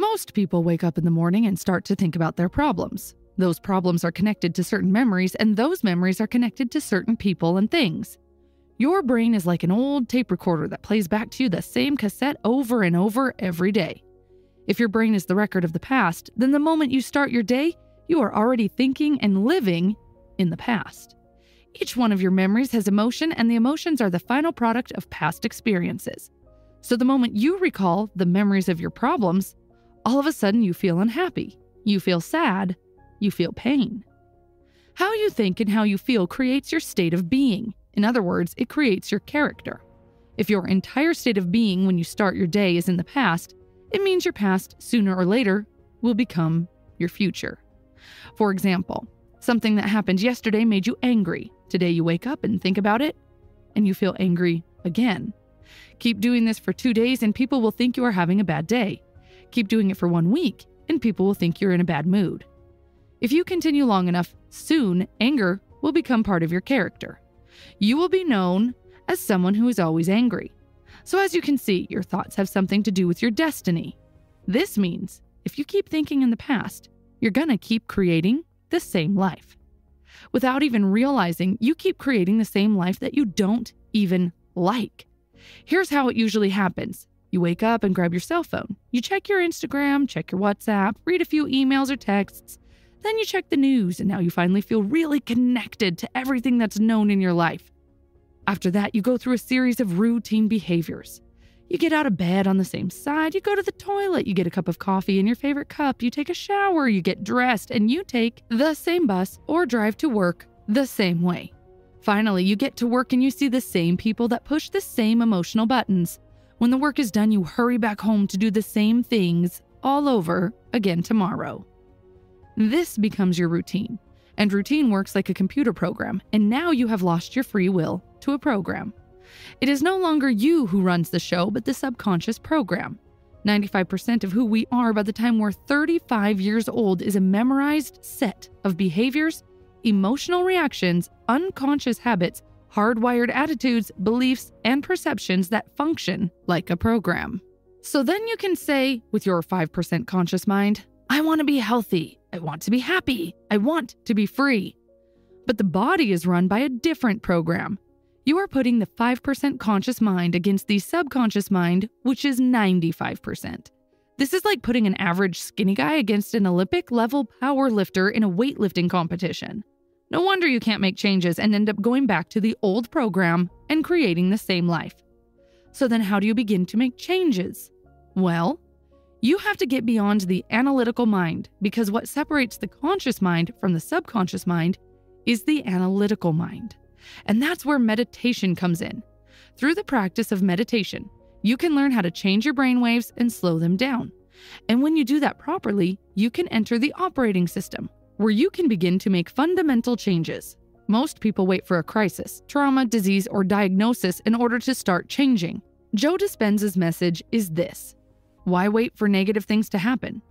Most people wake up in the morning and start to think about their problems. Those problems are connected to certain memories, and those memories are connected to certain people and things. Your brain is like an old tape recorder that plays back to you the same cassette over and over every day. If your brain is the record of the past, then the moment you start your day, you are already thinking and living in the past. Each one of your memories has emotion, and the emotions are the final product of past experiences. So the moment you recall the memories of your problems, all of a sudden you feel unhappy, you feel sad, you feel pain. How you think and how you feel creates your state of being. In other words, it creates your character. If your entire state of being when you start your day is in the past, it means your past, sooner or later, will become your future. For example, something that happened yesterday made you angry. Today you wake up and think about it, and you feel angry again. Keep doing this for 2 days and people will think you are having a bad day. Keep doing it for 1 week and people will think you're in a bad mood. If you continue long enough, soon anger will become part of your character. You will be known as someone who is always angry. So as you can see, your thoughts have something to do with your destiny. This means if you keep thinking in the past, you're gonna keep creating the same life. Without even realizing, you keep creating the same life that you don't even like. Here's how it usually happens. You wake up and grab your cell phone. You check your Instagram, check your WhatsApp, read a few emails or texts. Then you check the news, and now you finally feel really connected to everything that's known in your life. After that, you go through a series of routine behaviors. You get out of bed on the same side, you go to the toilet, you get a cup of coffee in your favorite cup, you take a shower, you get dressed, and you take the same bus or drive to work the same way. Finally, you get to work and you see the same people that push the same emotional buttons. When the work is done, you hurry back home to do the same things all over again tomorrow. This becomes your routine, and routine works like a computer program, and now you have lost your free will to a program. It is no longer you who runs the show, but the subconscious program. 95% of who we are by the time we're 35 years old is a memorized set of behaviors, emotional reactions, unconscious habits, hardwired attitudes, beliefs, and perceptions that function like a program. So then you can say, with your 5% conscious mind, I want to be healthy, I want to be happy, I want to be free. But the body is run by a different program. You are putting the 5% conscious mind against the subconscious mind, which is 95%. This is like putting an average skinny guy against an Olympic-level power lifter in a weightlifting competition. No wonder you can't make changes and end up going back to the old program and creating the same life. So then how do you begin to make changes? Well, you have to get beyond the analytical mind, because what separates the conscious mind from the subconscious mind is the analytical mind. And that's where meditation comes in. Through the practice of meditation, you can learn how to change your brainwaves and slow them down. And when you do that properly, you can enter the operating system, where you can begin to make fundamental changes. Most people wait for a crisis, trauma, disease, or diagnosis in order to start changing. Joe Dispenza's message is this: why wait for negative things to happen?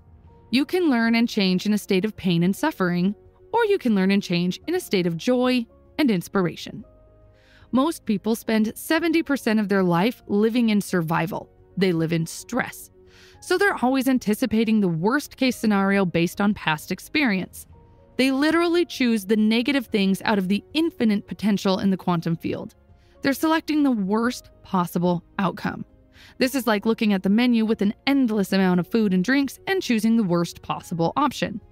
You can learn and change in a state of pain and suffering, or you can learn and change in a state of joy and inspiration. Most people spend 70% of their life living in survival. They live in stress. So they're always anticipating the worst case scenario based on past experience. They literally choose the negative things out of the infinite potential in the quantum field. They're selecting the worst possible outcome. This is like looking at the menu with an endless amount of food and drinks and choosing the worst possible option.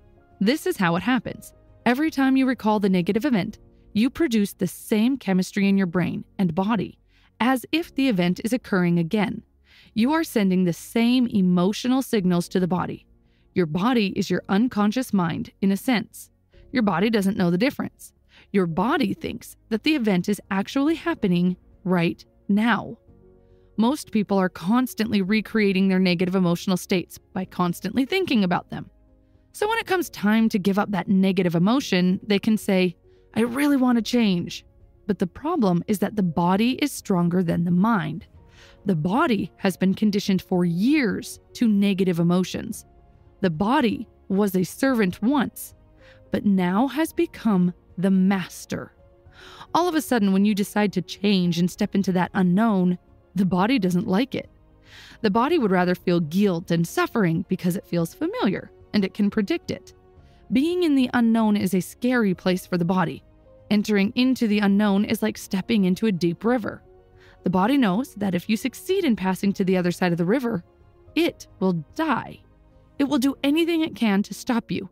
This is how it happens. Every time you recall the negative event, you produce the same chemistry in your brain and body as if the event is occurring again. You are sending the same emotional signals to the body. Your body is your unconscious mind in a sense. Your body doesn't know the difference. Your body thinks that the event is actually happening right now. Most people are constantly recreating their negative emotional states by constantly thinking about them. So when it comes time to give up that negative emotion, they can say, I really want to change. But the problem is that the body is stronger than the mind. The body has been conditioned for years to negative emotions. The body was a servant once, but now has become the master. All of a sudden, when you decide to change and step into that unknown, the body doesn't like it. The body would rather feel guilt and suffering because it feels familiar and it can predict it. Being in the unknown is a scary place for the body. Entering into the unknown is like stepping into a deep river. The body knows that if you succeed in passing to the other side of the river, it will die. It will do anything it can to stop you.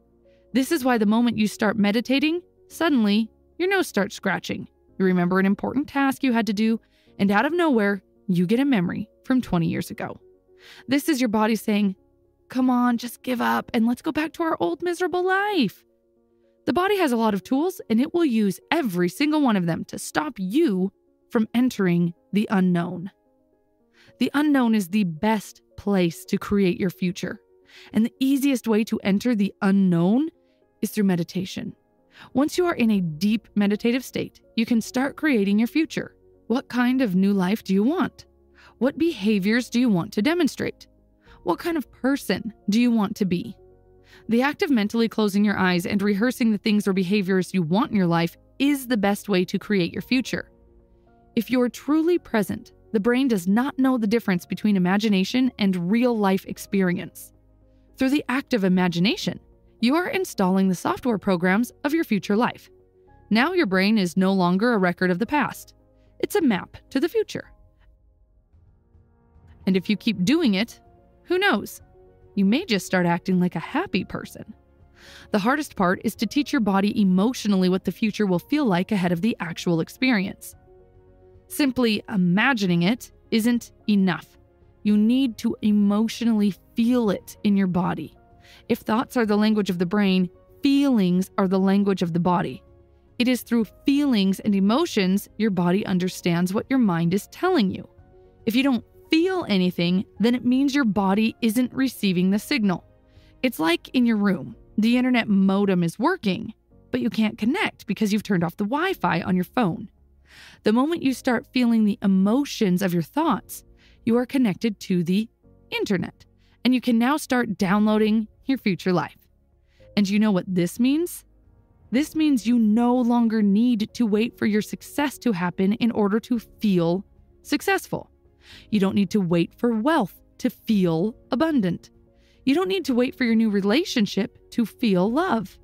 This is why the moment you start meditating, suddenly your nose starts scratching. You remember an important task you had to do, and out of nowhere, you get a memory from 20 years ago. This is your body saying, "Come on, just give up and let's go back to our old miserable life." The body has a lot of tools, and it will use every single one of them to stop you from entering the unknown. The unknown is the best place to create your future. And the easiest way to enter the unknown is through meditation. Once you are in a deep meditative state, you can start creating your future. What kind of new life do you want? What behaviors do you want to demonstrate? What kind of person do you want to be? The act of mentally closing your eyes and rehearsing the things or behaviors you want in your life is the best way to create your future. If you're truly present, the brain does not know the difference between imagination and real life experience. Through the act of imagination, you are installing the software programs of your future life. Now your brain is no longer a record of the past. It's a map to the future. And if you keep doing it, who knows? You may just start acting like a happy person. The hardest part is to teach your body emotionally what the future will feel like ahead of the actual experience. Simply imagining it isn't enough. You need to emotionally feel it in your body. If thoughts are the language of the brain, feelings are the language of the body. It is through feelings and emotions your body understands what your mind is telling you. If you don't feel anything, then it means your body isn't receiving the signal. It's like in your room. The internet modem is working, but you can't connect because you've turned off the Wi-Fi on your phone. The moment you start feeling the emotions of your thoughts, you are connected to the internet, and you can now start downloading your future life. And you know what this means? This means you no longer need to wait for your success to happen in order to feel successful. You don't need to wait for wealth to feel abundant. You don't need to wait for your new relationship to feel love.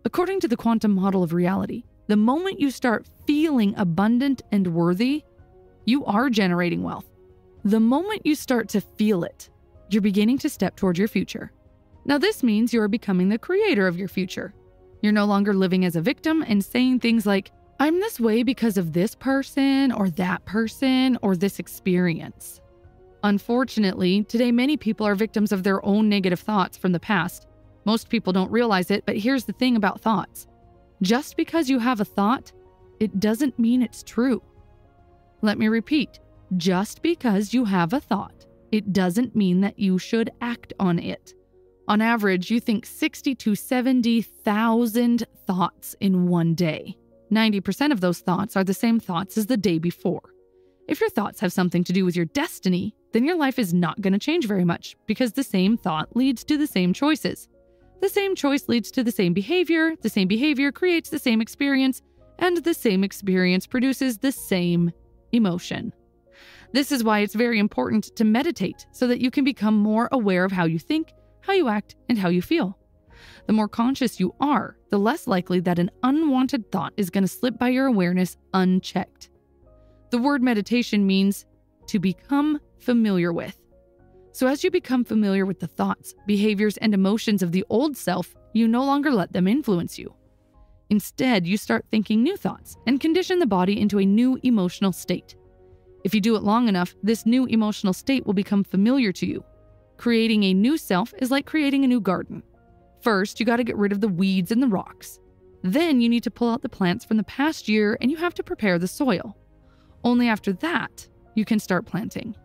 According to the quantum model of reality, the moment you start feeling abundant and worthy, you are generating wealth. The moment you start to feel it, you're beginning to step toward your future. Now, this means you are becoming the creator of your future. You're no longer living as a victim and saying things like, "I'm this way because of this person or this experience." Unfortunately, today many people are victims of their own negative thoughts from the past. Most people don't realize it, but here's the thing about thoughts. Just because you have a thought, it doesn't mean it's true. Let me repeat. Just because you have a thought, it doesn't mean that you should act on it. On average, you think 60 to 70,000 thoughts in one day. 90% of those thoughts are the same thoughts as the day before. If your thoughts have something to do with your destiny, then your life is not going to change very much because the same thought leads to the same choices. The same choice leads to the same behavior creates the same experience, and the same experience produces the same emotion. This is why it's very important to meditate so that you can become more aware of how you think, how you act, and how you feel. The more conscious you are, the less likely that an unwanted thought is going to slip by your awareness unchecked. The word meditation means to become familiar with. So as you become familiar with the thoughts, behaviors, and emotions of the old self, you no longer let them influence you. Instead, you start thinking new thoughts and condition the body into a new emotional state. If you do it long enough, this new emotional state will become familiar to you. Creating a new self is like creating a new garden. First, you got to get rid of the weeds and the rocks. Then you need to pull out the plants from the past year and you have to prepare the soil. Only after that, you can start planting.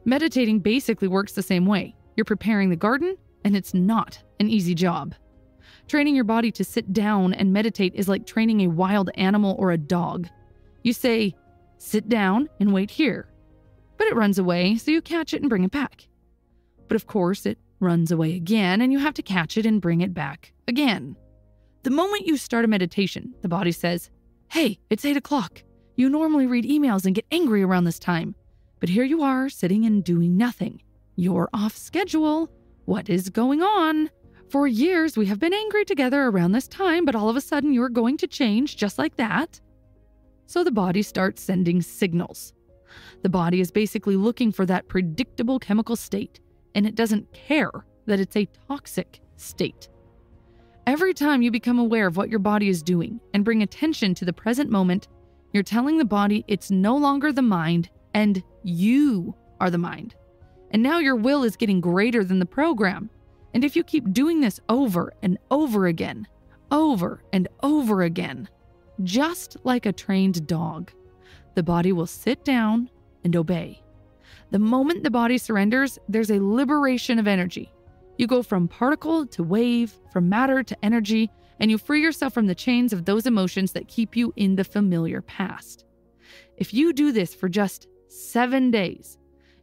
Meditating basically works the same way. You're preparing the garden, and it's not an easy job. Training your body to sit down and meditate is like training a wild animal or a dog. You say, "Sit down and wait here." But it runs away, so you catch it and bring it back. But of course, it runs away again, and you have to catch it and bring it back again. The moment you start a meditation, the body says, "Hey, it's 8 o'clock. You normally read emails and get angry around this time. But here you are sitting and doing nothing. You're off schedule. What is going on? For years, we have been angry together around this time, but all of a sudden you're going to change just like that. So the body starts sending signals. The body is basically looking for that predictable chemical state, and it doesn't care that it's a toxic state. Every time you become aware of what your body is doing and bring attention to the present moment, you're telling the body it's no longer the mind and you are the mind. And now your will is getting greater than the program. And if you keep doing this over and over again, just like a trained dog, the body will sit down and obey. The moment the body surrenders, there's a liberation of energy. You go from particle to wave, from matter to energy, and you free yourself from the chains of those emotions that keep you in the familiar past. If you do this for just 7 days,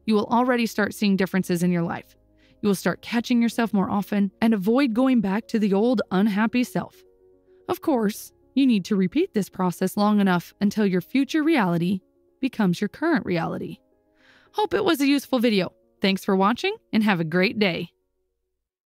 you will already start seeing differences in your life. You will start catching yourself more often and avoid going back to the old unhappy self. Of course, you need to repeat this process long enough until your future reality becomes your current reality. Hope it was a useful video. Thanks for watching and have a great day.